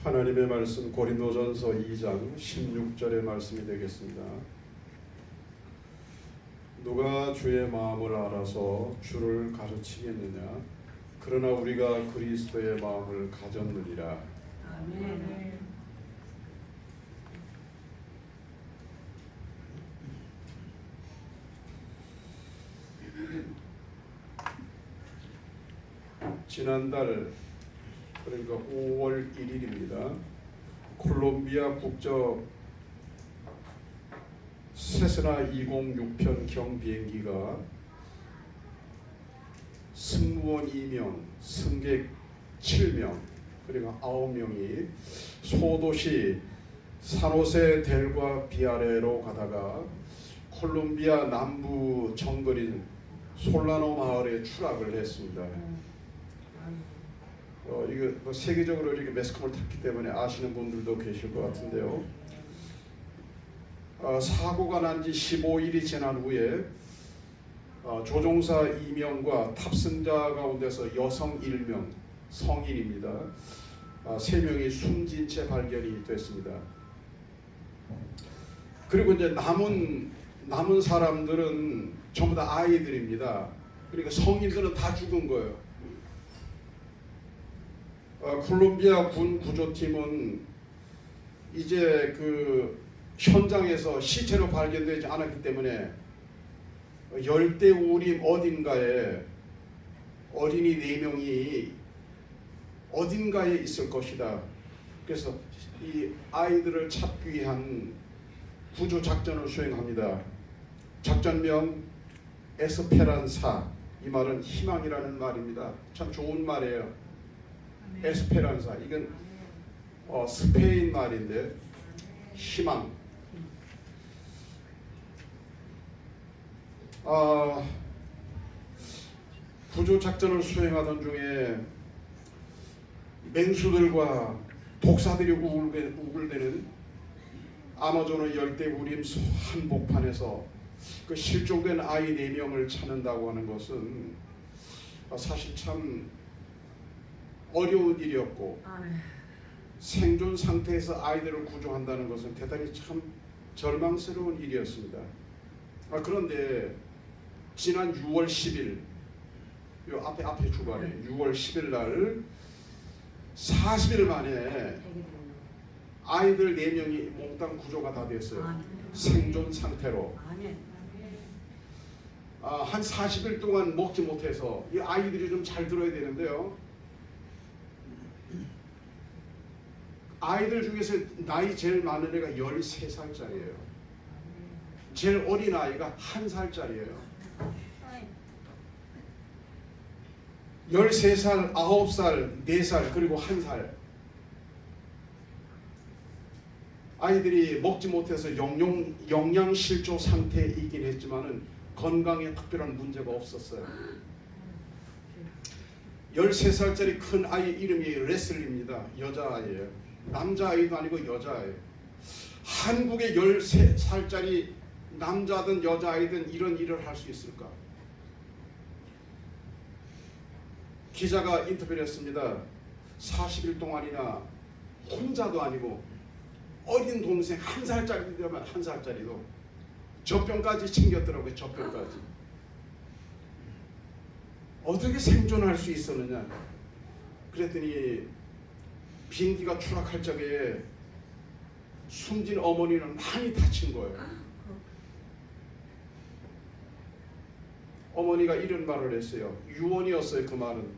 하나님의 말씀 고린도전서 2장 16절의 말씀이 되겠습니다. 누가 주의 마음을 알아서 주를 가르치겠느냐? 그러나 우리가 그리스도의 마음을 가졌느니라. 아멘. 지난달 그러니까 5월 1일입니다. 콜롬비아 국적 세스나 206편 비행기가 승무원 2명, 승객 7명, 그리고 9명이 소도시 산호세 델과 비아레로 가다가 콜롬비아 남부 정글인 솔라노 마을에 추락을 했습니다. 이거 세계적으로 이렇게 매스컴을 탔기 때문에 아시는 분들도 계실 것 같은데요. 사고가 난 지 15일이 지난 후에 조종사 2명과 탑승자 가운데서 여성 1명, 성인입니다. 3명이 숨진 채 발견이 됐습니다. 그리고 이제 남은 사람들은 전부 다 아이들입니다. 그러니까 성인들은 다 죽은 거예요. 콜롬비아 군 구조팀은 이제 그 현장에서 시체로 발견되지 않았기 때문에 열대우림 어딘가에 어린이 4명이 어딘가에 있을 것이다. 그래서 이 아이들을 찾기 위한 구조 작전을 수행합니다. 작전명 에스페란사, 이 말은 희망이라는 말입니다. 참 좋은 말이에요. 에스페란사, 이건 스페인 말인데 희망. 구조 작전을 수행하던 중에 맹수들과 독사들이 우글대는 아마존의 열대우림 한복판에서 그 실종된 아이 4명을 찾는다고 하는 것은 사실 참 어려운 일이었고, 생존 상태에서 아이들을 구조한다는 것은 대단히 참 절망스러운 일이었습니다. 그런데 지난 6월 10일, 요 앞에 주간에 6월 10일 날 40일 만에 아이들 4명이 몽땅 구조가 다 됐어요. 생존 상태로. 한 40일 동안 먹지 못해서, 이 아이들이 좀 잘 들어야 되는데요. 아이들 중에서 나이 제일 많은 애가 13살짜리예요. 제일 어린 아이가 1살짜리예요. 13살, 9살, 4살, 그리고 1살. 아이들이 먹지 못해서 영양실조 상태이긴 했지만은 건강에 특별한 문제가 없었어요. 13살짜리 큰 아이 이름이 레슬리입니다. 여자아이예요. 남자아이도 아니고 여자아이예요. 한국의 13살짜리 남자든 여자아이든 이런 일을 할 수 있을까? 기자가 인터뷰를 했습니다. 40일 동안이나 혼자도 아니고 어린 동생 1살짜리도 되면 1살짜리도 젖병까지 챙겼더라고요. 젖병까지. 어떻게 생존할 수 있었느냐? 그랬더니 비행기가 추락할 적에 숨진 어머니는 많이 다친 거예요. 어머니가 이런 말을 했어요. 유언이었어요. 그 말은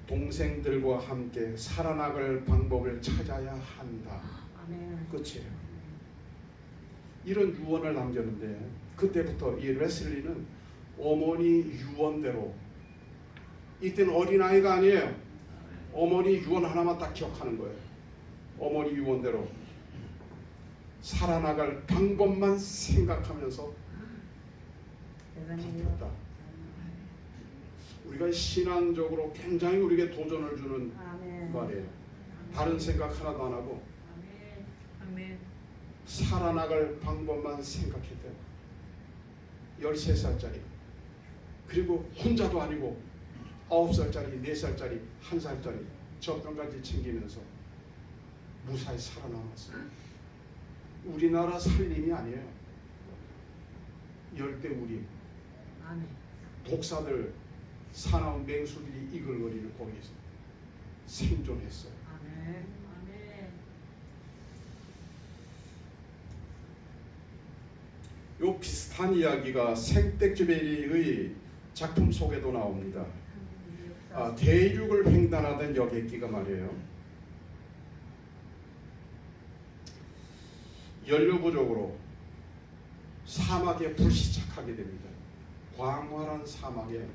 동생들과 함께 살아나갈 방법을 찾아야 한다. 끝이에요. 이런 유언을 남겼는데, 그때부터 이 레슬리는 어머니 유언대로, 이때는 어린아이가 아니에요. 어머니 유언 하나만 딱 기억하는 거예요. 어머니 유언대로 살아나갈 방법만 생각하면서 버텼다. 우리가 신앙적으로 굉장히 우리에게 도전을 주는 말이에요. 다른 생각 하나도 안 하고 살아나갈 방법만 생각했대요. 13살짜리. 그리고 혼자도 아니고 9살짜리, 4살짜리, 1살짜리 젖병까지 챙기면서 무사히 살아남았어요. 우리나라 살림이 아니에요. 열대우림, 아멘. 독사들, 사나운 맹수들이 이글거리는 거기서 생존했어요. 아멘. 아멘. 요 비슷한 이야기가 생텍쥐베리의 작품 속에도 나옵니다. 대륙을 횡단하던 여객기가 말이에요. 연료 부족으로 사막에 불시착하게 됩니다. 광활한 사막에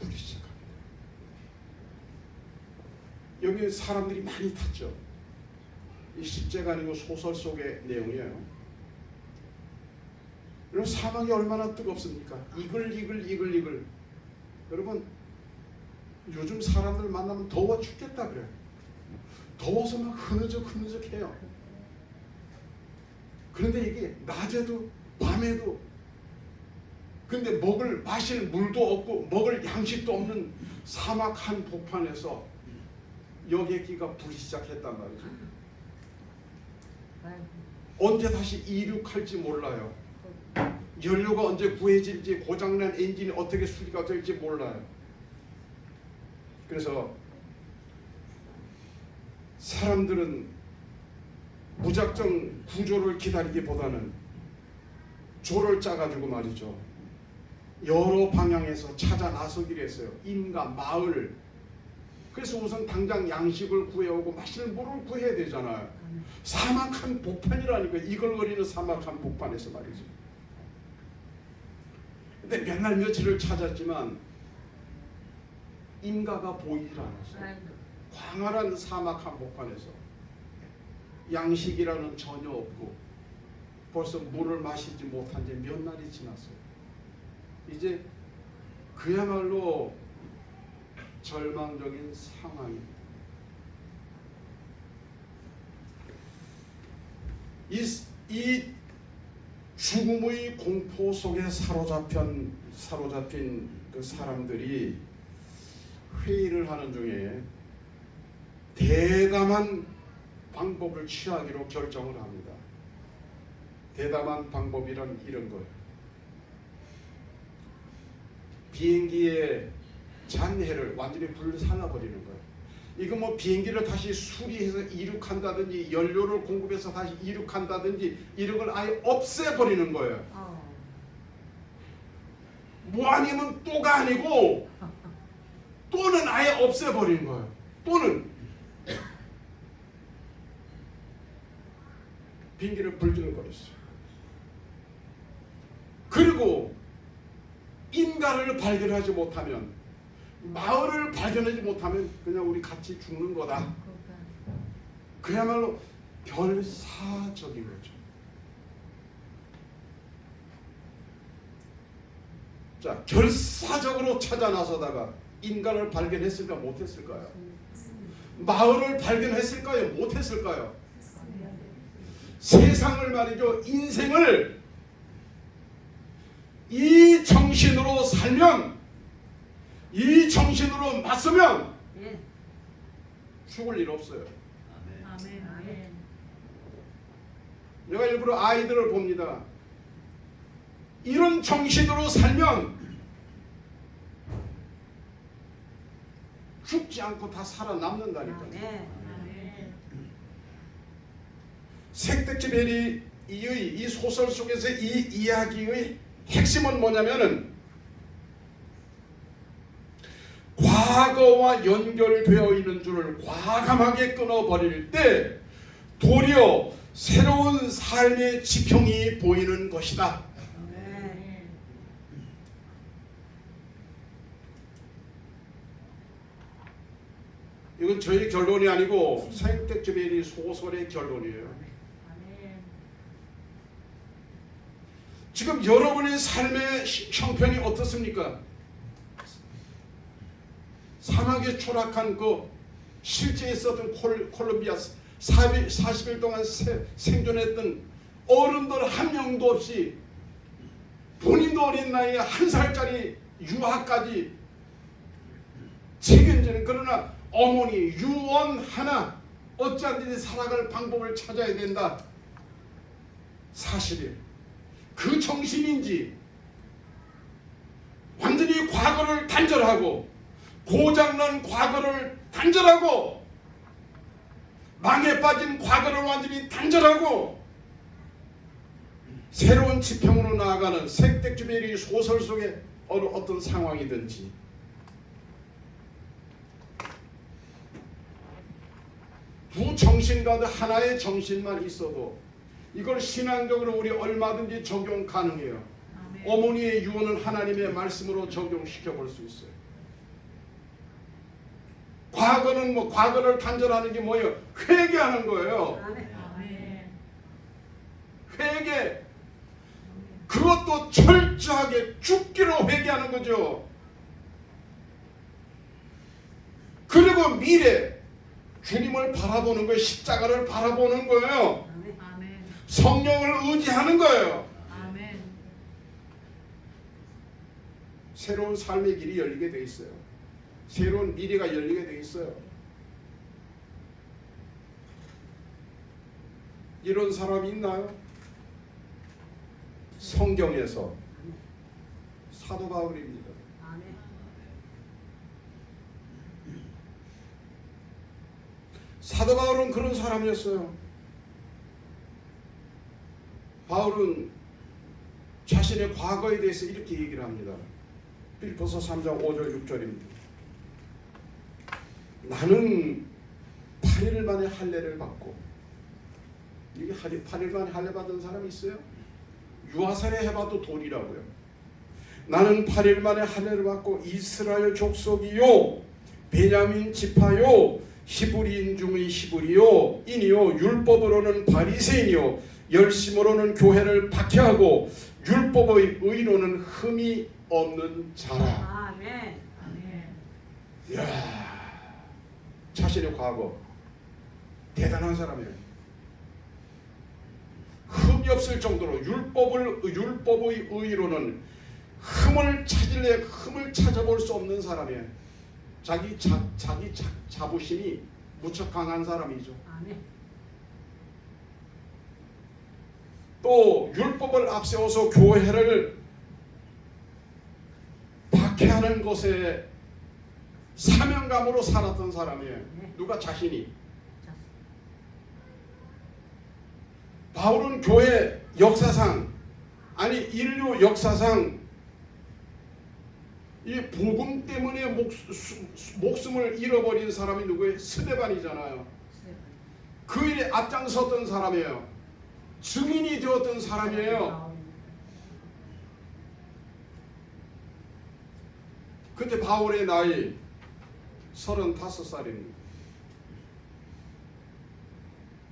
불시착합니다. 여기 사람들이 많이 탔죠. 이 실제가 아니고 소설 속의 내용이에요. 여러분, 사막이 얼마나 뜨겁습니까? 이글. 여러분, 요즘 사람들 만나면 더워 죽겠다 그래요. 더워서 막 흐느적해요. 그런데 이게 낮에도 밤에도, 근데 마실 물도 없고 먹을 양식도 없는 사막 한 복판에서 여객기가 불시착했단 말이죠. 언제 다시 이륙할지 몰라요. 연료가 언제 구해질지, 고장난 엔진이 어떻게 수리가 될지 몰라요. 그래서 사람들은 무작정 구조를 기다리기보다는 조를 짜가지고 말이죠, 여러 방향에서 찾아 나서기로 했어요. 인가, 마을. 그래서 우선 당장 양식을 구해오고 마실 물을 구해야 되잖아요. 사막한 복판이라니까, 이글거리는 사막한 복판에서 말이죠. 근데 몇 날 며칠을 찾았지만 인가가 보이질 않았어요. 광활한 사막 한복판에서 양식이라는 전혀 없고 벌써 물을 마시지 못한 지 몇 날이 지났어요. 이제 그야말로 절망적인 상황입니다. 이 죽음의 공포 속에 사로잡힌 그 사람들이 회의를 하는 중에 대담한 방법을 취하기로 결정을 합니다. 대담한 방법이란 이런 거예요. 비행기의 잔해를 완전히 불살라버리는 거예요. 이거 뭐 비행기를 다시 수리해서 이륙한다든지 연료를 공급해서 다시 이륙한다든지 이런 걸 아예 없애버리는 거예요. 뭐 아니면 또가 아니고 또는 아예 없애버리는 거예요. 또는 비행기를 불질러버렸어요. 그리고 인가를 발견하지 못하면, 마을을 발견하지 못하면 그냥 우리 같이 죽는 거다. 그야말로 결사적인 거죠. 자, 결사적으로 찾아 나서다가 인간을 발견했을까 못했을까요? 마을을 발견했을까요? 못했을까요? 세상을 말이죠, 인생을 이 정신으로 살면, 이 정신으로 맞서면 죽을 일 없어요. 아멘. 아멘. 내가 일부러 아이들을 봅니다. 이런 정신으로 살면 죽지 않고 다 살아남는다니까요. 생텍쥐베리의 이 소설 속에서 이 이야기의 핵심은 뭐냐면은, 과거와 연결되어 있는 줄을 과감하게 끊어버릴 때 도리어 새로운 삶의 지평이 보이는 것이다. 이건 저희 결론이 아니고 생텍쥐베리 소설의 결론이에요. 지금 여러분의 삶의 형편이 어떻습니까? 사막에 추락한 그 실제 있었던 콜롬비아 40일 동안 생존했던 어른들 한 명도 없이, 본인도 어린 나이에 1살짜리 유아까지 책임지는, 그러나 어머니 유언 하나 어찌하든지 살아갈 방법을 찾아야 된다. 사실이에요. 그 정신인지 완전히 과거를 단절하고 고장난 과거를 단절하고 망에 빠진 과거를 완전히 단절하고 새로운 지평으로 나아가는 생텍쥐베리 소설 속의 어떤 상황이든지 두 정신 가운데 하나의 정신만 있어도 이걸 신앙적으로 우리 얼마든지 적용 가능해요. 아멘. 어머니의 유언은 하나님의 말씀으로 적용시켜 볼 수 있어요. 과거는 과거를 단절하는 게 뭐예요? 회개하는 거예요. 아멘. 회개. 그것도 철저하게 죽기로 회개하는 거죠. 그리고 미래 주님을 바라보는 거예요. 십자가를 바라보는 거예요. 아멘. 성령을 의지하는 거예요. 아멘. 새로운 삶의 길이 열리게 돼 있어요. 새로운 미래가 열리게 돼 있어요. 이런 사람이 있나요? 성경에서 사도 바울입니다. 사도 바울은 그런 사람이었어요. 바울은 자신의 과거에 대해서 이렇게 얘기를 합니다. 빌립보서 3장 5절 6절입니다. 나는 8일 만에 할례를 받고, 이게 8일 만에 할례 받은 사람이 있어요? 유아살에 해봐도 돌이라고요. 나는 8일 만에 할례를 받고 이스라엘 족속이요 베냐민 지파요 히브리인 중의 히브리요 인이요 율법으로는 바리새인이요 열심으로는 교회를 박해하고 율법의 의로는 흠이 없는 자라. 아멘. 아멘. 이야, 자신의 과거 대단한 사람이에요. 흠이 없을 정도로 율법의 의로는 흠을 찾을래 흠을 찾아볼 수 없는 사람이에요. 자기 자부심이 무척 강한 사람이죠. 아멘. 또 율법을 앞세워서 교회를 박해하는 것에 사명감으로 살았던 사람이에요. 누가? 자신이. 바울은 교회 역사상, 아니 인류 역사상 이 복음 때문에 목숨을 잃어버린 사람이 누구예요? 스데반이잖아요. 그 일에 앞장섰던 사람이에요. 증인이 되었던 사람이에요. 그때 바울의 나이 35살입니다.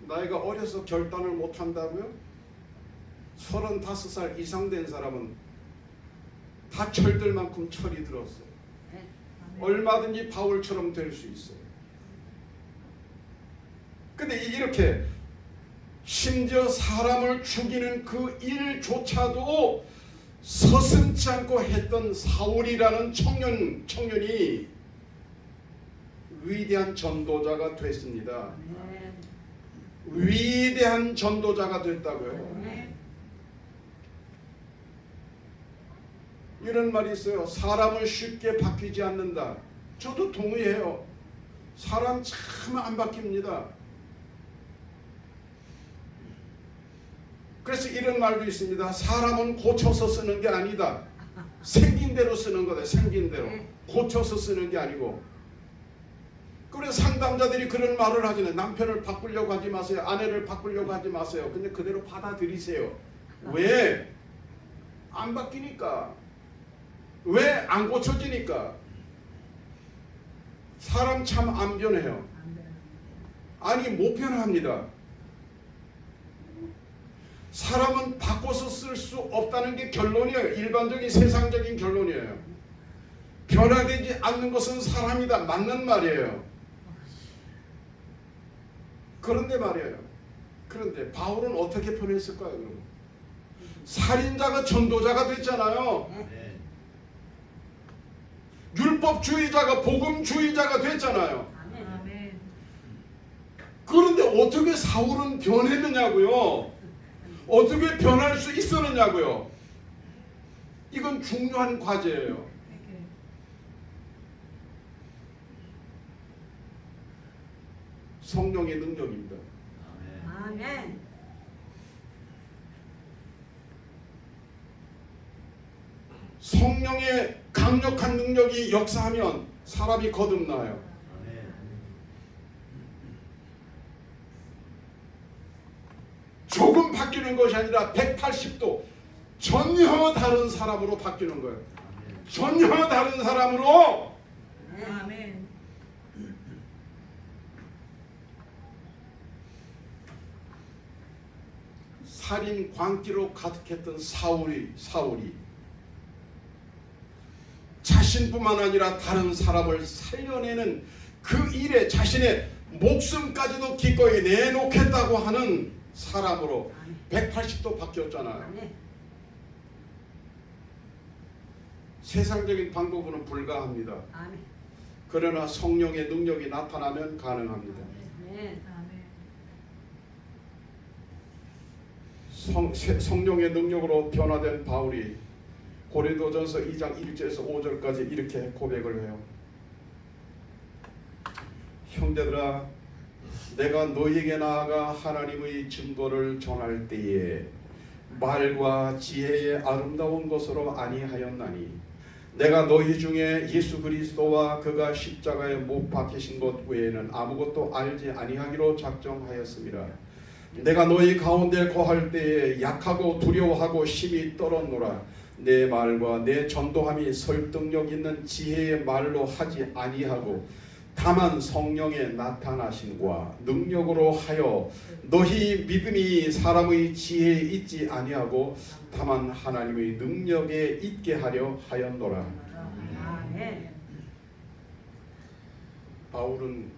나이가 어려서 결단을 못한다고요? 35살 이상 된 사람은 다 철들 만큼 철이 들었어요. 얼마든지 바울처럼 될 수 있어요. 근데 이렇게 심지어 사람을 죽이는 그 일조차도 서슴지 않고 했던 사울이라는 청년이 위대한 전도자가 됐습니다. 위대한 전도자가 됐다고요. 이런 말이 있어요. 사람은 쉽게 바뀌지 않는다. 저도 동의해요. 사람 참 안 바뀝니다. 그래서 이런 말도 있습니다. 사람은 고쳐서 쓰는 게 아니다. 생긴 대로 쓰는 거다. 생긴 대로. 고쳐서 쓰는 게 아니고. 그래서 상담자들이 그런 말을 하잖아요. 남편을 바꾸려고 하지 마세요. 아내를 바꾸려고 하지 마세요. 근데 그대로 받아들이세요. 왜? 안 바뀌니까. 왜? 안 고쳐지니까. 사람 참 안 변해요. 아니 못 변합니다. 사람은 바꿔서 쓸 수 없다는 게 결론이에요. 일반적인 세상적인 결론이에요. 변화되지 않는 것은 사람이다. 맞는 말이에요. 그런데 말이에요. 그런데 바울은 어떻게 변했을까요? 그럼? 살인자가 전도자가 됐잖아요. 율법주의자가 복음주의자가 됐잖아요. 아멘. 그런 어떻게 사울은 변했느냐고요. 어떻게 변할 수 있었느냐고요. 이건 중요한 과제예요. 성령의 능력입니다. 아멘. 성령의 강력한 능력이 역사하면 사람이 거듭나요. 조금 바뀌는 것이 아니라 180도 전혀 다른 사람으로 바뀌는 거예요. 전혀 다른 사람으로. 아멘. 살인 광기로 가득했던 사울이 자신뿐만 아니라 다른 사람을 살려내는 그 일에 자신의 목숨까지도 기꺼이 내놓겠다고 하는 사람으로 180도 바뀌었잖아요. 아멘. 세상적인 방법으로는 불가합니다. 아멘. 그러나 성령의 능력이 나타나면 가능합니다. 아멘. 성령의 능력으로 변화된 바울이 고린도전서 2장 1절에서 5절까지 이렇게 고백을 해요. 형제들아, 내가 너희에게 나아가 하나님의 증거를 전할 때에 말과 지혜의 아름다운 것으로 아니하였나니 내가 너희 중에 예수 그리스도와 그가 십자가에 못 박히신 것 외에는 아무것도 알지 아니하기로 작정하였습니다. 내가 너희 가운데 거할 때에 약하고 두려워하고 심히 떨었노라. 내 말과 내 전도함이 설득력 있는 지혜의 말로 하지 아니하고 다만 성령의 나타나심과 능력으로 하여 너희 믿음이 사람의 지혜에 있지 아니하고 다만 하나님의 능력에 있게 하려 하였노라. 아멘. 바울은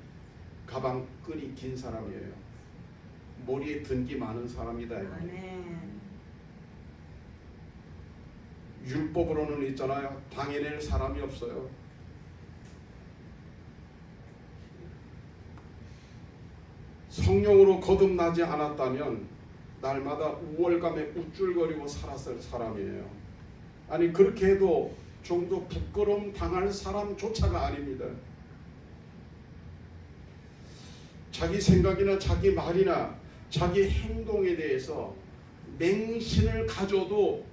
가방 끈이 긴 사람이에요. 머리에 든기 많은 사람이다. 아멘. 율법으로는 있잖아요. 당해낼 사람이 없어요. 성령으로 거듭나지 않았다면 날마다 우월감에 우쭐거리고 살았을 사람이에요. 아니 그렇게 해도 좀 더 부끄러움 당할 사람조차가 아닙니다. 자기 생각이나 자기 말이나 자기 행동에 대해서 맹신을 가져도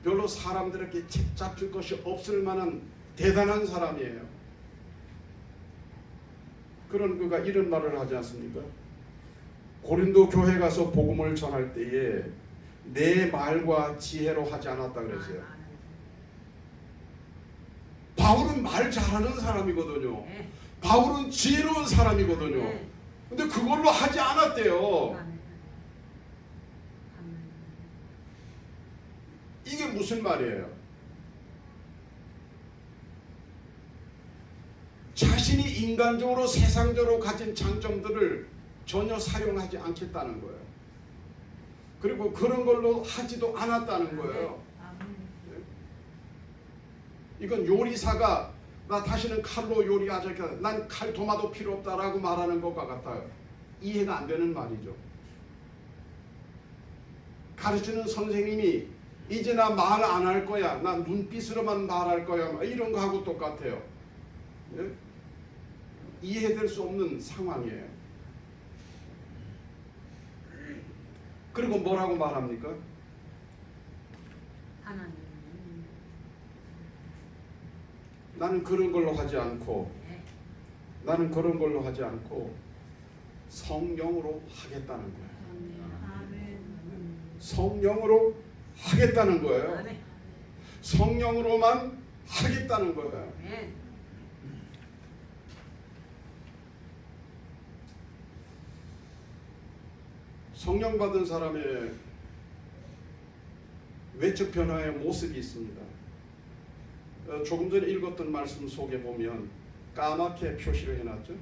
별로 사람들에게 책 잡힐 것이 없을 만한 대단한 사람이에요. 그런 그가 이런 말을 하지 않습니까? 고린도 교회 가서 복음을 전할 때에 내 말과 지혜로 하지 않았다 그랬어요. 바울은 말 잘하는 사람이거든요. 바울은 지혜로운 사람이거든요. 근데 그걸로 하지 않았대요. 이게 무슨 말이에요? 자신이 인간적으로 세상적으로 가진 장점들을 전혀 사용하지 않겠다는 거예요. 그리고 그런 걸로 하지도 않았다는 거예요. 이건 요리사가 나 다시는 칼로 요리하자, 난 칼 도마도 필요 없다라고 말하는 것과 같아요. 이해가 안 되는 말이죠. 가르치는 선생님이 이제 나 말 안 할 거야, 나 눈빛으로만 말할 거야, 이런 거하고 똑같아요. 예? 이해될 수 없는 상황이에요. 그리고 뭐라고 말합니까? 하나님. 나는 그런 걸로 하지 않고 나는 그런 걸로 하지 않고 성령으로 하겠다는 거예요. 성령으로 하겠다는 거예요. 성령으로만 하겠다는 거예요. 성령 받은 사람의 외적 변화의 모습이 있습니다. 조금 전에 읽었던 말씀 속에 보면 까맣게 표시를 해놨죠.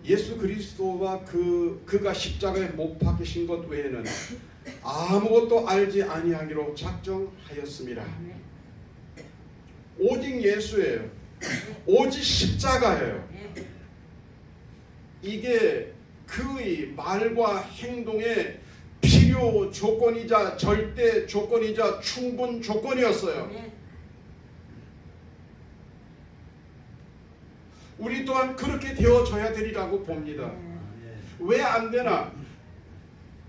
예수 그리스도와 그가 십자가에 못 박히신 것 외에는 아무것도 알지 아니하기로 작정하였습니다. 오직 예수예요. 오직 십자가예요. 이게 그의 말과 행동의 필요 조건이자 절대 조건이자 충분 조건이었어요. 아멘. 우리 또한 그렇게 되어져야 되리라고 봅니다. 왜 안 되나?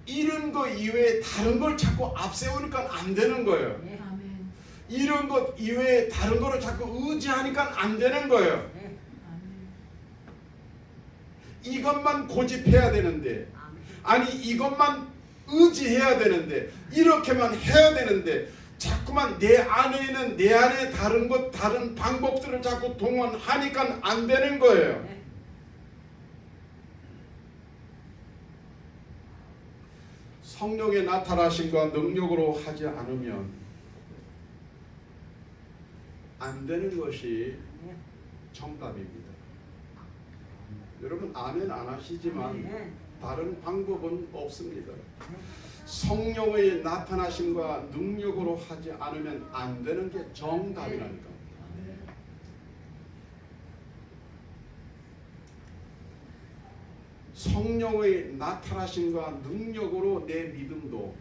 이런 거 이외에 다른 걸 자꾸 앞세우니까 안 되는 거예요. 네. 아멘. 이런 것 이외에 다른 거를 자꾸 의지하니까 안 되는 거예요. 네. 아멘. 이것만 고집해야 되는데, 아멘. 아니 이것만 의지해야 되는데, 이렇게만 해야 되는데, 자꾸만 내 안에는 내 안에 다른 것, 다른 방법들을 자꾸 동원하니까 안 되는 거예요. 네. 성령의 나타나심과 능력으로 하지 않으면 안 되는 것이 네. 정답입니다. 여러분 아멘 안 하시지만 네. 다른 방법은 없습니다. 성령의 나타나심과 능력으로 하지 않으면 안 되는 게 정답이라니까. 성령의 나타나심과 능력으로 내 믿음도,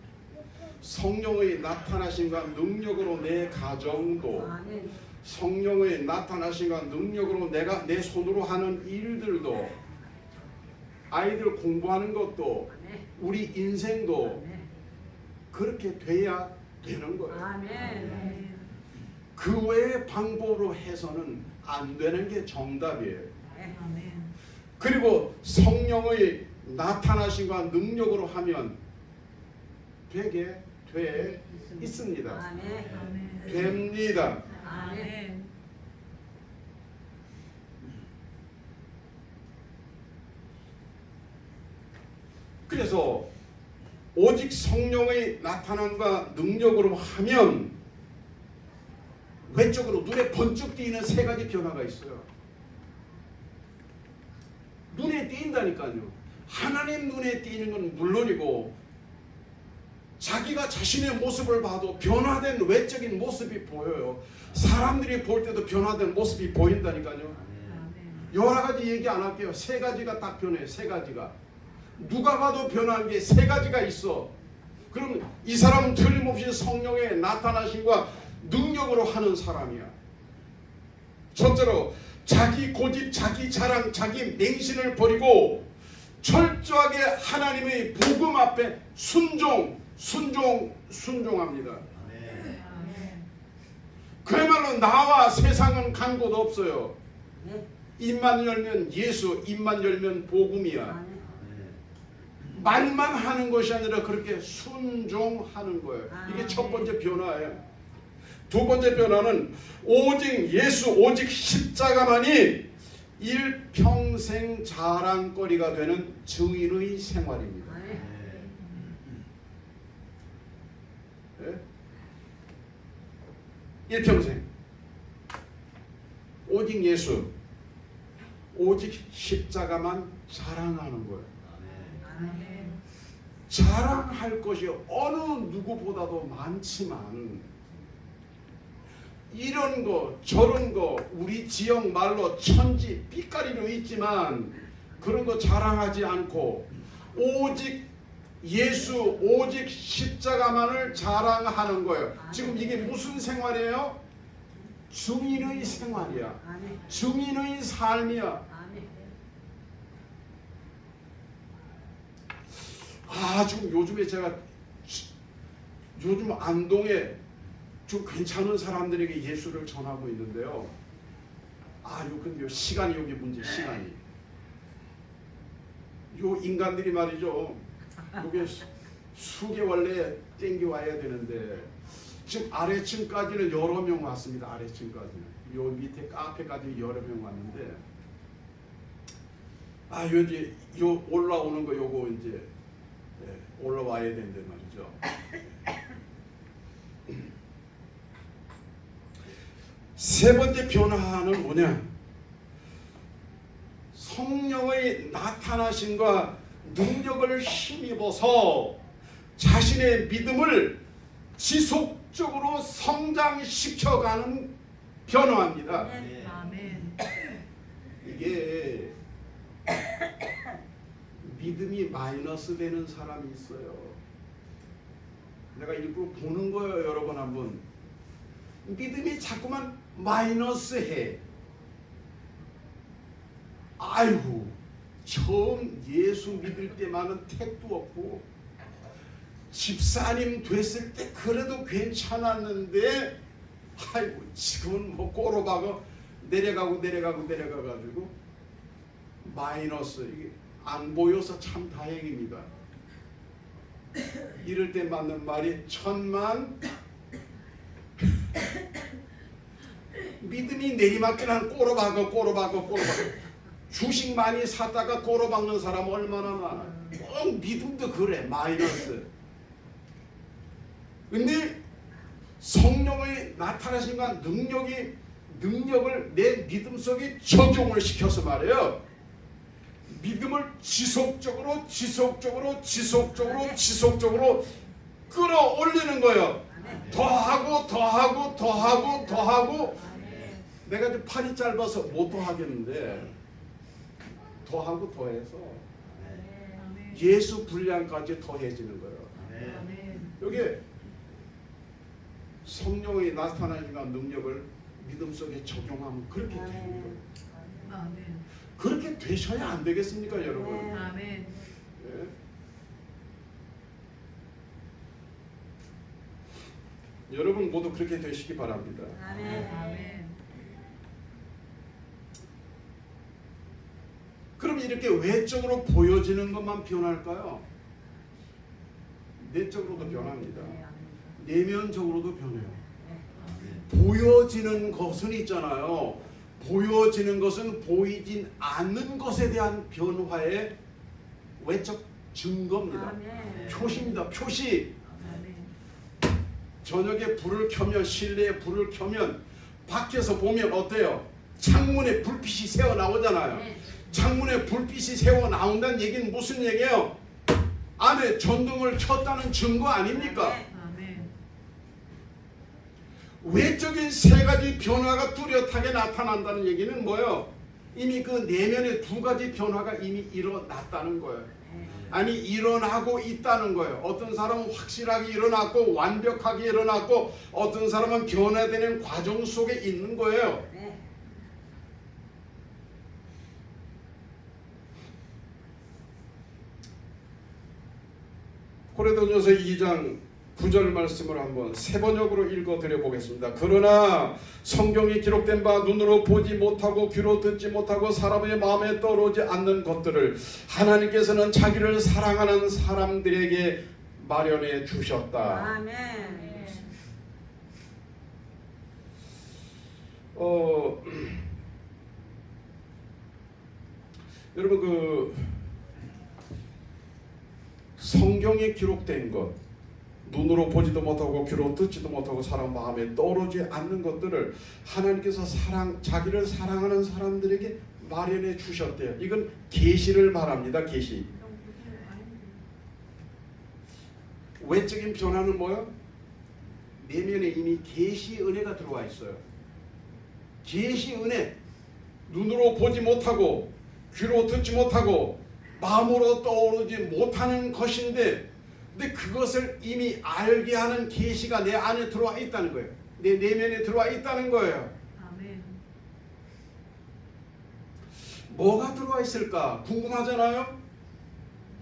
성령의 나타나심과 능력으로 내 가정도, 아멘. 성령의 나타나심과 능력으로 내가 내 손으로 하는 일들도, 아이들 공부하는 것도, 아멘. 우리 인생도 아멘. 그렇게 돼야 되는 거예요. 아멘. 아멘. 그 외의 방법으로 해서는 안 되는 게 정답이에요. 네. 아멘. 그리고 성령의 나타나심과 능력으로 하면 되게 돼 있습니다. 아멘. 아멘. 됩니다. 아멘. 그래서 오직 성령의 나타남과 능력으로 하면 외적으로 눈에 번쩍 띄는 세 가지 변화가 있어요. 눈에 띄인다니까요. 하나님 눈에 띄는 건 물론이고 자기가 자신의 모습을 봐도 변화된 외적인 모습이 보여요. 사람들이 볼 때도 변화된 모습이 보인다니까요. 아멘. 여러 가지 얘기 안 할게요. 세 가지가 딱 변해. 세 가지가. 누가 봐도 변한 게 세 가지가 있어. 그럼 이 사람은 틀림없이 성령의 나타나심과 능력으로 하는 사람이야. 첫째로 자기 고집, 자기 자랑, 자기 맹신을 버리고 철저하게 하나님의 복음 앞에 순종합니다. 아멘. 그야말로 나와 세상은 간 곳 없어요. 네. 입만 열면 예수, 입만 열면 복음이야. 아멘. 말만 하는 것이 아니라 그렇게 순종하는 거예요. 이게 첫 번째 변화예요. 두 번째 변화는 오직 예수, 오직 십자가만이 일평생 자랑거리가 되는 증인의 생활입니다. 아멘. 예? 일평생 오직 예수, 오직 십자가만 자랑하는 거예요. 아멘. 자랑할 것이 어느 누구보다도 많지만 이런 거 저런 거 우리 지역 말로 천지 삐까리로 있지만 그런 거 자랑하지 않고 오직 예수 오직 십자가만을 자랑하는 거예요. 지금 이게 무슨 생활이에요? 증인의 생활이야. 아멘. 증인의 삶이야. 아멘. 지금 요즘에 제가 요즘 안동에 좀 괜찮은 사람들에게 예수를 전하고 있는데요. 근데 시간이 여기 문제, 시간이. 요 인간들이 말이죠. 요게 수개월 내에 땡겨 와야 되는데 지금 아래층까지는 여러 명 왔습니다. 아래층까지는. 요 밑에 카페까지 여러 명 왔는데 요 올라오는 거 요거 이제 올라와야 된대 말이죠. 세 번째 변화는 뭐냐? 성령의 나타나심과 능력을 힘입어서 자신의 믿음을 지속적으로 성장시켜가는 변화입니다. 아멘. 이게 믿음이 마이너스 되는 사람이 있어요. 내가 일부러 보는 거예요. 여러분 한번 믿음이 자꾸만 마이너스해. 아이고 처음 예수 믿을 때만은 택도 없고 집사님 됐을 때 그래도 괜찮았는데 아이고 지금은 뭐 꼬로박어 내려가가지고 마이너스. 이게 안 보여서 참 다행입니다. 이럴 때 맞는 말이 천만 믿음이 내리막길한 꼬로박어 주식 많이 샀다가 꼬로박는 사람 얼마나 많아. 꼭 믿음도 그래 마이너스. 근데 성령의 나타나신 건 능력을 내 믿음 속에 적용을 시켜서 말이에요. 믿음을 지속적으로 끌어올리는 거예요. 더하고 내가 이제 팔이 짧아서 못 더하겠는데 더하고 더해서 예수 분량까지 더해지는 거예요. 여기 성령의 나타나는 능력을 믿음 속에 적용하면 그렇게 되는 거예요. 그렇게 되셔야 안 되겠습니까, 여러분? 아멘. 예? 여러분 모두 그렇게 되시기 바랍니다. 아멘. 그럼 이렇게 외적으로 보여지는 것만 변할까요? 내적으로도 변합니다. 내면적으로도 변해요. 보여지는 것은 있잖아요. 보여지는 것은 보이진 않는 것에 대한 변화의 외적 증거입니다. 표시입니다. 표시. 저녁에 불을 켜면, 실내에 불을 켜면 밖에서 보면 어때요? 창문에 불빛이 새어 나오잖아요. 창문에 불빛이 새어 나온다는 얘기는 무슨 얘기예요? 안에 전등을 켰다는 증거 아닙니까? 외적인 세 가지 변화가 뚜렷하게 나타난다는 얘기는 뭐예요? 이미 그 내면의 두 가지 변화가 이미 일어났다는 거예요. 아니 일어나고 있다는 거예요. 어떤 사람은 확실하게 일어났고 완벽하게 일어났고 어떤 사람은 변화되는 과정 속에 있는 거예요. 고린도전서 2장 9절 말씀을 한번 세 번역으로 읽어드려 보겠습니다. 그러나 성경이 기록된 바 눈으로 보지 못하고 귀로 듣지 못하고 사람의 마음에 떠오르지 않는 것들을 하나님께서는 자기를 사랑하는 사람들에게 마련해 주셨다. 아멘. 여러분 그 성경에 기록된 것, 눈으로 보지도 못하고 귀로 듣지도 못하고 사람 마음에 떠오르지 않는 것들을 하나님께서 자기를 사랑하는 사람들에게 마련해 주셨대요. 이건 계시를 말합니다. 계시. 외적인 변화는 뭐요? 내면에 이미 계시 은혜가 들어와 있어요. 계시 은혜. 눈으로 보지 못하고 귀로 듣지 못하고 마음으로 떠오르지 못하는 것인데 근데 그것을 이미 알게 하는 계시가 내 안에 들어와 있다는 거예요. 내 내면에 들어와 있다는 거예요. 아멘. 뭐가 들어와 있을까 궁금하잖아요.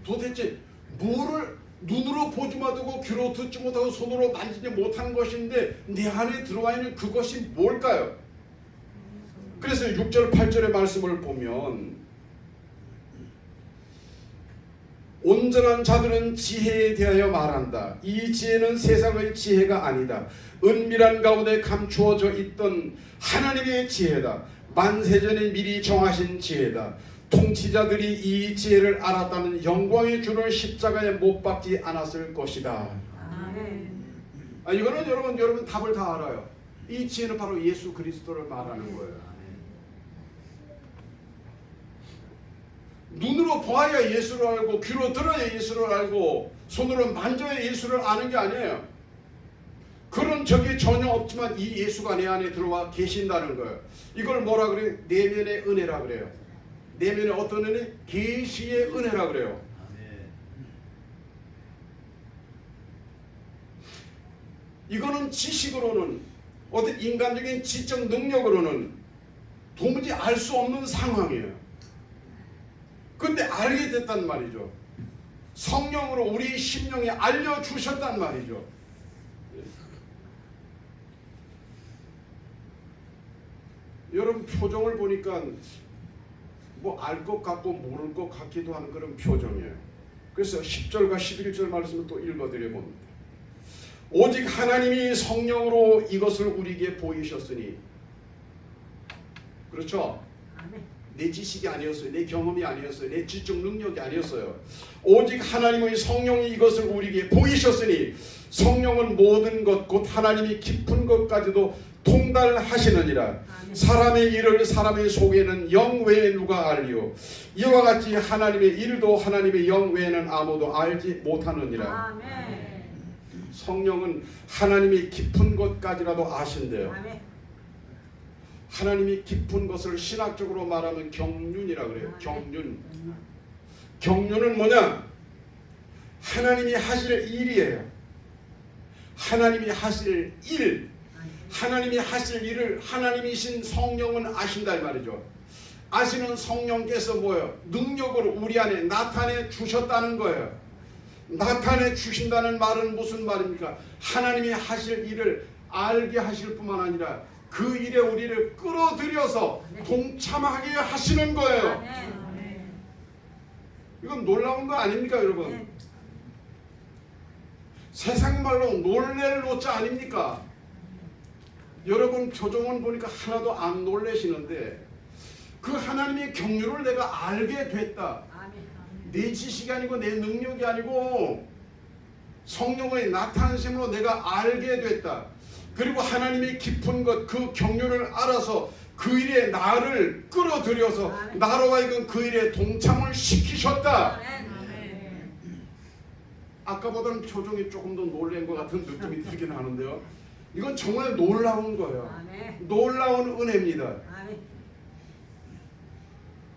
도대체 뭐를 눈으로 보지 못하고 귀로 듣지 못하고 손으로 만지지 못하는 것인데 내 안에 들어와 있는 그것이 뭘까요? 그래서 6절 8절의 말씀을 보면 온전한 자들은 지혜에 대하여 말한다. 이 지혜는 세상의 지혜가 아니다. 은밀한 가운데 감추어져 있던 하나님의 지혜다. 만세전에 미리 정하신 지혜다. 통치자들이 이 지혜를 알았다면 영광의 주를 십자가에 못 박지 않았을 것이다. 아멘. 이거는 여러분 답을 다 알아요. 이 지혜는 바로 예수 그리스도를 말하는 거예요. 눈으로 보아야 예수를 알고 귀로 들어야 예수를 알고 손으로 만져야 예수를 아는 게 아니에요. 그런 적이 전혀 없지만 이 예수가 내 안에 들어와 계신다는 거예요. 이걸 뭐라 그래요? 내면의 은혜라 그래요. 내면의 어떤 은혜? 계시의 은혜라 그래요. 이거는 지식으로는 어떤 인간적인 지적 능력으로는 도무지 알 수 없는 상황이에요. 근데 알게 됐단 말이죠. 성령으로 우리 심령에 알려주셨단 말이죠. 여러분 표정을 보니까 뭐 알 것 같고 모를 것 같기도 하는 그런 표정이에요. 그래서 10절과 11절 말씀을 또 읽어드려 봅니다. 오직 하나님이 성령으로 이것을 우리에게 보이셨으니, 그렇죠? 아멘. 내 지식이 아니었어요. 내 경험이 아니었어요. 내 지적 능력이 아니었어요. 오직 하나님의 성령이 이것을 우리에게 보이셨으니 성령은 모든 것 곧 하나님이 깊은 것까지도 통달하시느니라. 아멘. 사람의 일을 사람의 속에는 영 외에 누가 알리요. 이와 같이 하나님의 일도 하나님의 영 외에는 아무도 알지 못하느니라. 아멘. 성령은 하나님이 깊은 것까지라도 아신대요. 아멘. 하나님이 깊은 것을 신학적으로 말하면 경륜이라 그래요. 경륜. 경륜은 뭐냐? 하나님이 하실 일이에요. 하나님이 하실 일. 하나님이 하실 일을 하나님이신 성령은 아신다 이 말이죠. 아시는 성령께서 뭐예요? 능력으로 우리 안에 나타내 주셨다는 거예요. 나타내 주신다는 말은 무슨 말입니까? 하나님이 하실 일을 알게 하실 뿐만 아니라 그 일에 우리를 끌어들여서 동참하게 하시는 거예요. 아멘. 이건 놀라운 거 아닙니까 여러분? 네. 세상 말로 놀랄 노자 아닙니까? 여러분 표정은 보니까 하나도 안 놀라시는데 그 하나님의 경륜을 내가 알게 됐다. 아멘. 내 지식이 아니고 내 능력이 아니고 성령의 나타나심으로 내가 알게 됐다. 그리고 하나님의 깊은 것, 그 경륜을 알아서 그 일에 나를 끌어들여서 아멘. 나로 하여금 그 일에 동참을 시키셨다. 아멘. 아까보다는 표정이 조금 더 놀란 것 같은 느낌이 들긴 하는데요. 이건 정말 놀라운 거예요. 아멘. 놀라운 은혜입니다. 아멘.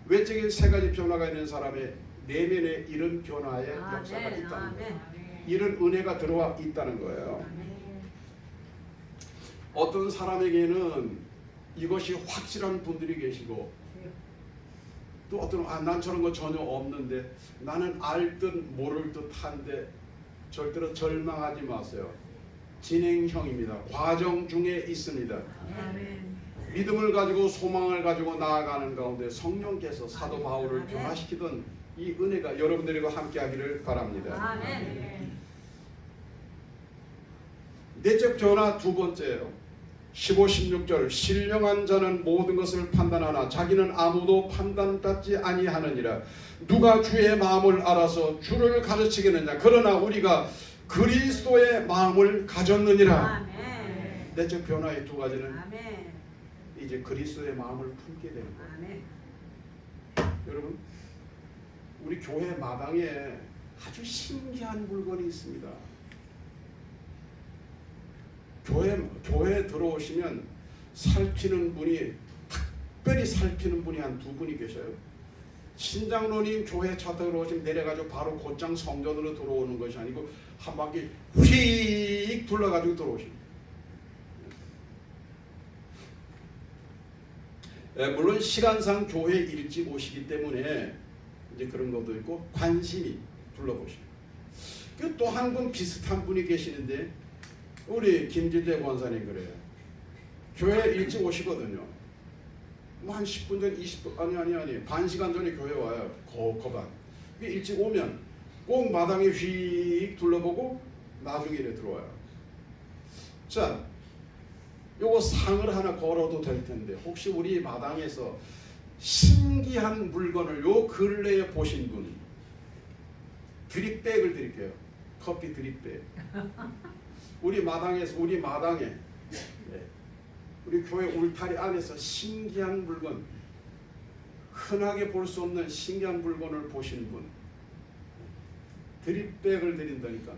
외적인 세 가지 변화가 있는 사람의 내면에 이런 변화의 역사가 아멘. 있다는 거예요. 아멘. 이런 은혜가 들어와 있다는 거예요. 아멘. 어떤 사람에게는 이것이 확실한 분들이 계시고 또 어떤 난 저런 거 전혀 없는데 나는 알 듯 모를 듯 한데 절대로 절망하지 마세요. 진행형입니다. 과정 중에 있습니다. 아멘. 믿음을 가지고 소망을 가지고 나아가는 가운데 성령께서 사도 바울을 아멘. 변화시키던 이 은혜가 여러분들과 함께하기를 바랍니다. 아멘. 내적 변화 두 번째예요. 15, 16절 신령한 자는 모든 것을 판단하나 자기는 아무도 판단받지 아니하느니라. 누가 주의 마음을 알아서 주를 가르치겠느냐. 그러나 우리가 그리스도의 마음을 가졌느니라. 아멘. 내적 변화의 두 가지는 아멘. 이제 그리스도의 마음을 품게 되는 거예요. 아멘. 여러분 우리 교회 마당에 아주 신기한 물건이 있습니다. 교회에 들어오시면 살피는 분이 특별히 살피는 분이 한 두 분이 계셔요. 신장로님 교회 차 들어오시면 내려가지고 바로 곧장 성전으로 들어오는 것이 아니고 한 바퀴 휙 둘러가지고 들어오십니다. 물론 시간상 교회에 일찍 오시기 때문에 이제 그런 것도 있고 관심이 둘러보십니다. 또 한 분 비슷한 분이 계시는데 우리 김진대 권사님 그래요. 교회 일찍 오시거든요. 뭐 한 10분 전, 20분 아니 반 시간 전에 교회 와요. 거반. 일찍 오면 꼭 마당에 휙 둘러보고 나중에 이래 들어와요. 자, 요거 상을 하나 걸어도 될 텐데 혹시 우리 마당에서 신기한 물건을 요 근래에 보신 분 드립백을 드릴게요. 커피 드립백. 우리 마당에 우리 교회 울타리 안에서 신기한 물건, 흔하게 볼 수 없는 신기한 물건을 보신 분 드립백을 드린다니까.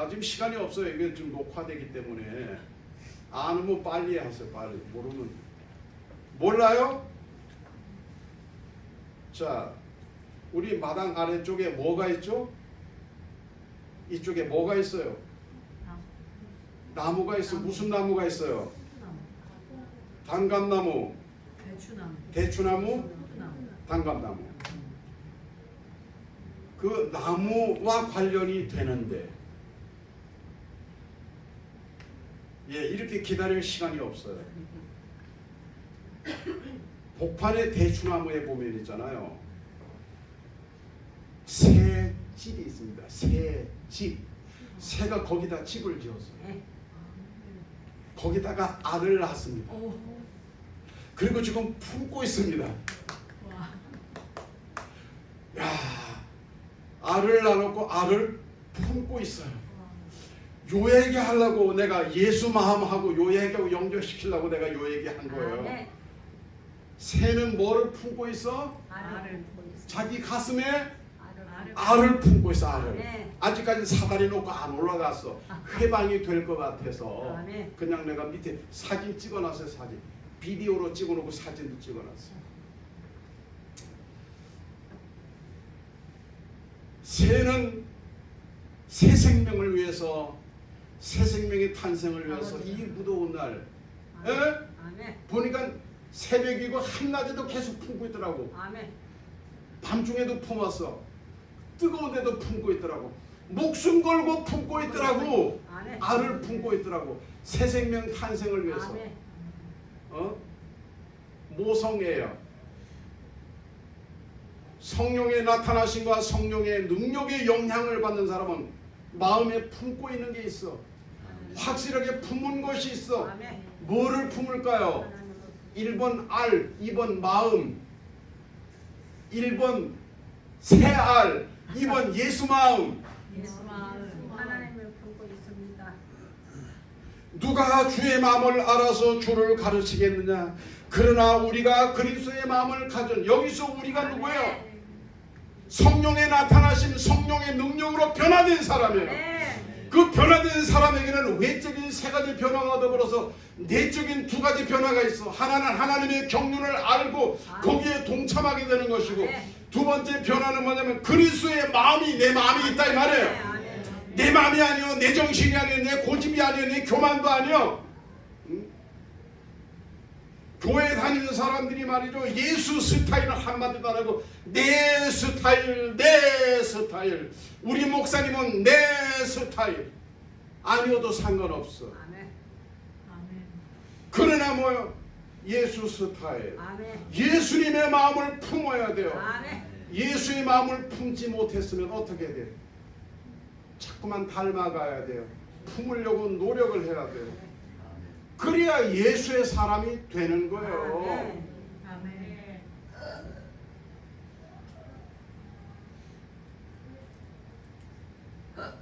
지금 시간이 없어요. 이게 좀 녹화되기 때문에 아는 빨리 하세요. 빨리. 모르면 몰라요? 자, 우리 마당 아래쪽에 뭐가 있죠? 이쪽에 뭐가 있어요? 나무가 있어. 무슨 나무가 있어요? 단감나무, 대추나무. 대추나무, 대추나무. 단감나무. 그 나무와 관련이 되는데 이렇게 기다릴 시간이 없어요. 복판에 대추나무에 보면 있잖아요. 새 집이 있습니다. 새 집. 새가 거기다 집을 지었어요. 거기다가 알을 낳습니다. 그리고 지금 품고 있습니다. 와. 야, 알을 낳아놓고 알을 품고 있어요. 요 얘기하려고 내가 예수 마음하고 요 얘기하고 연결시키려고 내가 요 얘기한 거예요. 새는 뭐를 품고 있어? 알을 자기 가슴에 알을 알을 품고 있어. 알을. 아직까지 사다리 놓고 안 올라갔어. 회방이 될 것 같아서 그냥 내가 밑에 사진 찍어놨어요. 사진. 비디오로 찍어놓고 사진도 찍어놨어요. 새는 새 생명을 위해서, 새 생명의 탄생을 위해서 이 무더운 날 보니까 새벽이고 한낮에도 계속 품고 있더라고. 밤중에도 품었어. 뜨거운데도 품고 있더라고. 목숨 걸고 품고 있더라고. 알을 품고 있더라고. 새 생명 탄생을 위해서. 모성애예요. 성령의 나타나심과 성령의 능력의 영향을 받는 사람은 마음에 품고 있는 게 있어. 확실하게 품은 것이 있어. 뭐를 품을까요? 1번 알, 2번 마음, 1번 새알, 2번 예수 마음. 하나님을 품고 있습니다. 누가 주의 마음을 알아서 주를 가르치겠느냐? 그러나 우리가 그리스도의 마음을 가진, 여기서 우리가 누구예요? 성령의 나타나심, 성령의 능력으로 변화된 사람이에요. 그 변화된 사람에게는 외적인 세 가지 변화가 더불어서 내적인 두 가지 변화가 있어. 하나는 하나님의 경륜을 알고 거기에 동참하게 되는 것이고, 두 번째 변화는 뭐냐면 그리스도의 마음이 내 마음이 있다 이 말이에요. 내 마음이 아니요, 내 정신이 아니요, 내 고집이 아니요, 내 교만도 아니요. 교회 다니는 사람들이 말이죠, 예수 스타일을 한마디도 안 하고 내 스타일, 내 스타일. 우리 목사님은 내 스타일 아니어도 상관없어. 그러나 뭐요? 예수 스타일. 예수님의 마음을 품어야 돼요. 예수의 마음을 품지 못했으면 어떻게 돼요? 자꾸만 닮아가야 돼요. 품으려고 노력을 해야 돼요. 그래야 예수의 사람이 되는 거예요.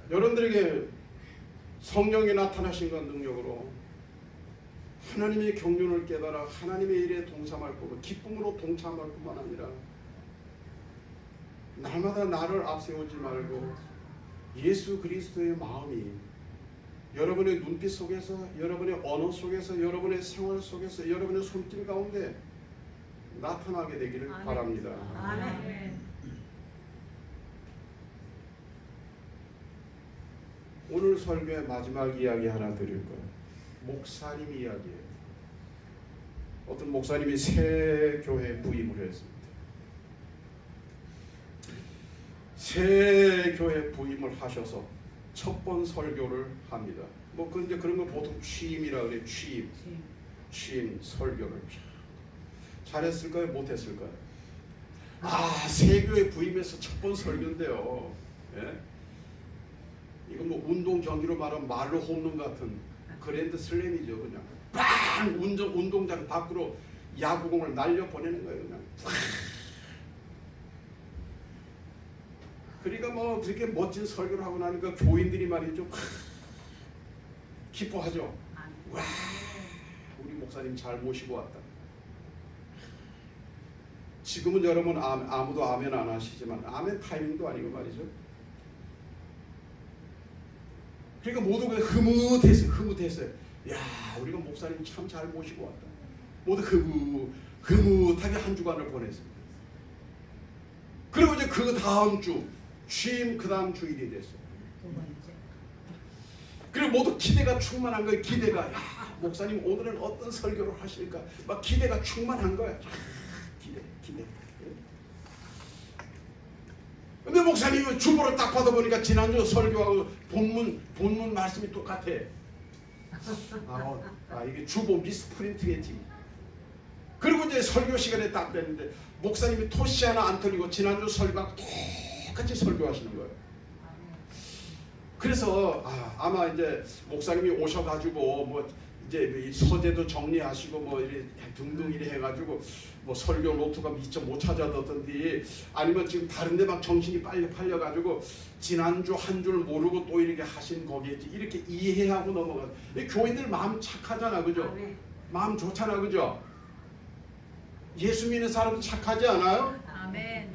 여러분들에게 성령이 나타나신 것 능력으로 하나님의 경륜을 깨달아 하나님의 일에 동참할 뿐만, 기쁨으로 동참할 뿐만 아니라 날마다 나를 앞세우지 말고 예수 그리스도의 마음이 여러분의 눈빛 속에서, 여러분의 언어 속에서, 여러분의 생활 속에서, 여러분의 손길 가운데 나타나게 되기를 바랍니다. 오늘 설교의 마지막 이야기 하나 드릴 거예요. 목사님 이야기예요. 어떤 목사님이 새 교회에 부임을 했습니다. 새 교회 부임을 하셔서 첫 번 설교를 합니다. 뭐 근데 그런 거 보통 취임이라 그래. 취임 설교를 잘했을까요? 못했을까요? 새 교회 부임해서 첫 번 설교인데요. 예? 이건 뭐 운동 경기로 말하면 말로 홈런 같은 그랜드 슬램이죠. 그냥 빵 운동장 밖으로 야구공을 날려 보내는 거예요. 그냥. 그러니까 뭐 그렇게 멋진 설교를 하고 나니까 교인들이 말이죠, 기뻐하죠. 와, 우리 목사님 잘 모시고 왔다. 지금은 여러분 아무도 아멘 안 하시지만 아멘 타이밍도 아니고 말이죠. 그러니까 모두 흐뭇했어요. 야, 우리가 목사님 참 잘 모시고 왔다. 모두 흐뭇하게 한 주간을 보냈습니다. 그리고 이제 그 다음 주 취임 그 다음 주일이 됐어요. 두 번째. 그리고 모두 기대가 충만한 거예요. 기대가. 야, 목사님 오늘은 어떤 설교를 하실까? 막 기대가 충만한 거야. 기대. 근데 목사님은 주보를 딱 받아보니까 지난주 설교하고 본문 말씀이 똑같아. 이게 주보 미스프린트겠지. 그리고 이제 설교 시간에 딱 됐는데 목사님이 토시 하나 안 틀리고 지난주 설교하고 똑같이 설교하시는 거예요. 그래서 아마 이제 목사님이 오셔가지고 뭐 이제 서재도 정리하시고 뭐 이래 등등 이래 해가지고 뭐 설교 노트가 미처 못 찾아뒀던지 아니면 지금 다른데 막 정신이 빨리 팔려가지고 지난주 한 줄 모르고 또 이렇게 하신 거겠지 이렇게 이해하고 넘어가. 교인들 마음 착하잖아, 그죠? 마음 좋잖아, 그죠? 예수 믿는 사람은 착하지 않아요? 아멘.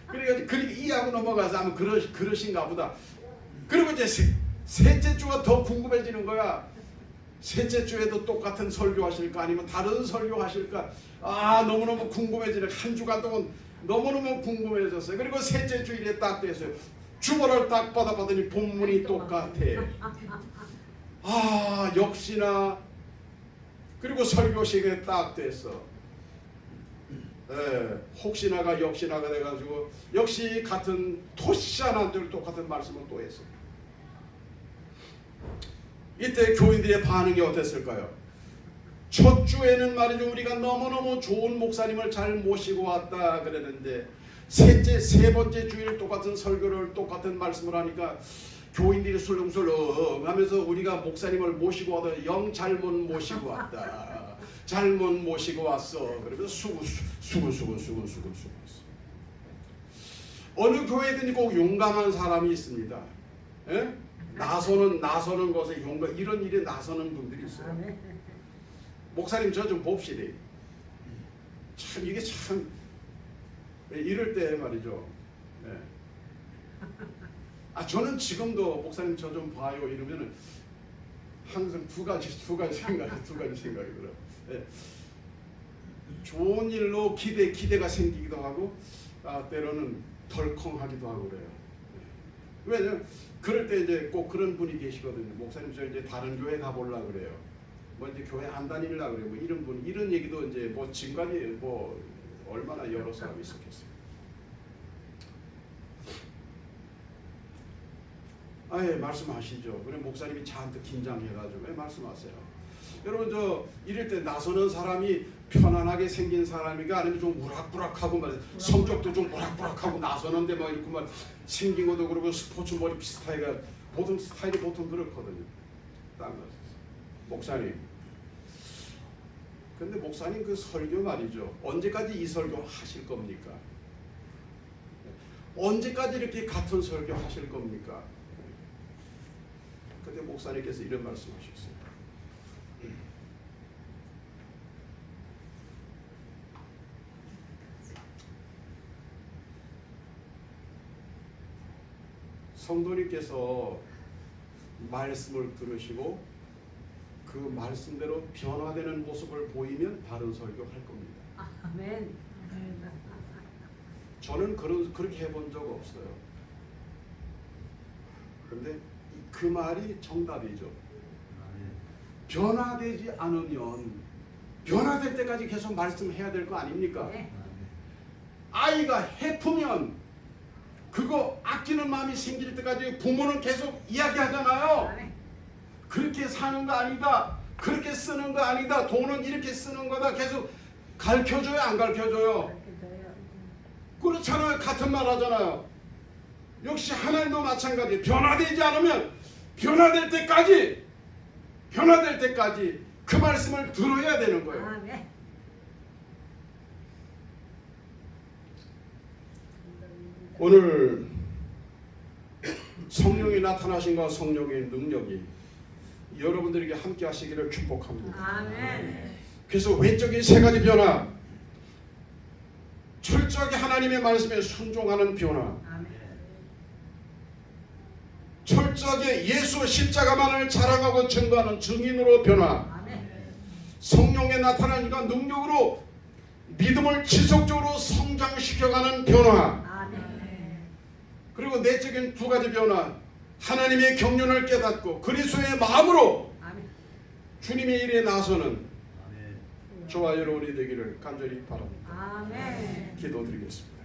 그러니까 그렇게 이해하고 넘어가서 아마 그러신가 보다. 그리고 이제 셋째 주가 더 궁금해지는 거야. 셋째 주에도 똑같은 설교하실까 아니면 다른 설교하실까? 너무너무 궁금해지네. 한 주간 동안 너무너무 궁금해졌어요. 그리고 셋째 주일에 딱 됐어요. 주보를 딱 받아봤더니 본문이 똑같아. 역시나. 그리고 설교 시간에 딱 됐어. 혹시나가 역시나가 돼가지고 역시 같은 토시아나들 똑같은 말씀을 또 했어. 이때 교인들의 반응이 어땠을까요? 첫 주에는 말이죠, 우리가 너무너무 좋은 목사님을 잘 모시고 왔다 그랬는데 세 번째 주일 똑같은 설교를 똑같은 말씀을 하니까 교인들이 술렁술렁 하면서 우리가 목사님을 모시고 와도 영 잘못 모시고 왔다. 잘못 모시고 왔어. 그러면서 수근수근. 어느 교회든지 꼭 용감한 사람이 있습니다. 나서는 것에 용감, 이런 일에 나서는 분들이 있어요. 목사님 저 좀 봅시다. 참 이게 참 이럴 때 말이죠. 저는 지금도 목사님 저 좀 봐요 이러면은 항상 두 가지 생각이 들어요. 좋은 일로 기대가 생기기도 하고 때로는 덜컹하기도 하고 그래요. 왜냐면 그럴 때 이제 꼭 그런 분이 계시거든요. 목사님 저 이제 다른 교회 가보려 그래요. 뭐 이제 교회 안 다니려 그래요. 뭐 이런 분 이런 얘기도 이제 뭐 지금까지 뭐 얼마나 여러 사람이 있었겠어요. 말씀하시죠. 그래 목사님이 잔뜩 긴장해가지고 말씀하세요. 여러분 저 이럴 때 나서는 사람이 편안하게 생긴 사람이가 아니면 좀 우락부락하고 막 성격도 좀 우락부락하고 나서는데 막 이렇게 막 생긴 것도 그러고 스포츠 머리 비슷하게가 모든 스타일이 보통 그렇거든요. 딱 목사님. 근데 목사님 그 설교 말이죠. 언제까지 이 설교 하실 겁니까? 언제까지 이렇게 같은 설교 하실 겁니까? 그때 목사님께서 이런 말씀하셨어요. 성도님께서 말씀을 들으시고 그 말씀대로 변화되는 모습을 보이면 바른 설교할 겁니다. 아멘. 저는 그렇게 해본 적 없어요. 그런데 그 말이 정답이죠. 변화되지 않으면 변화될 때까지 계속 말씀해야 될 거 아닙니까? 아이가 해프면 그거 아끼는 마음이 생길 때까지 부모는 계속 이야기하잖아요. 그렇게 사는 거 아니다. 그렇게 쓰는 거 아니다. 돈은 이렇게 쓰는 거다. 계속 가르쳐줘요? 안 가르쳐줘요? 그렇잖아요. 같은 말 하잖아요. 역시 하나님도 마찬가지. 변화되지 않으면 변화될 때까지 그 말씀을 들어야 되는 거예요. 오늘 성령이 나타나신과 성령의 능력이 여러분들에게 함께 하시기를 축복합니다. 아멘. 그래서 외적인 세 가지 변화, 철저하게 하나님의 말씀에 순종하는 변화, 철저하게 예수 십자가만을 자랑하고 증거하는 증인으로 변화, 성령의 나타나니까 능력으로 믿음을 지속적으로 성장시켜가는 변화, 그리고 내적인 두 가지 변화, 하나님의 경륜을 깨닫고 그리스도의 마음으로 아멘. 주님의 일에 나서는 아멘. 저와 여러분이 되기를 간절히 바랍니다. 아멘. 기도드리겠습니다.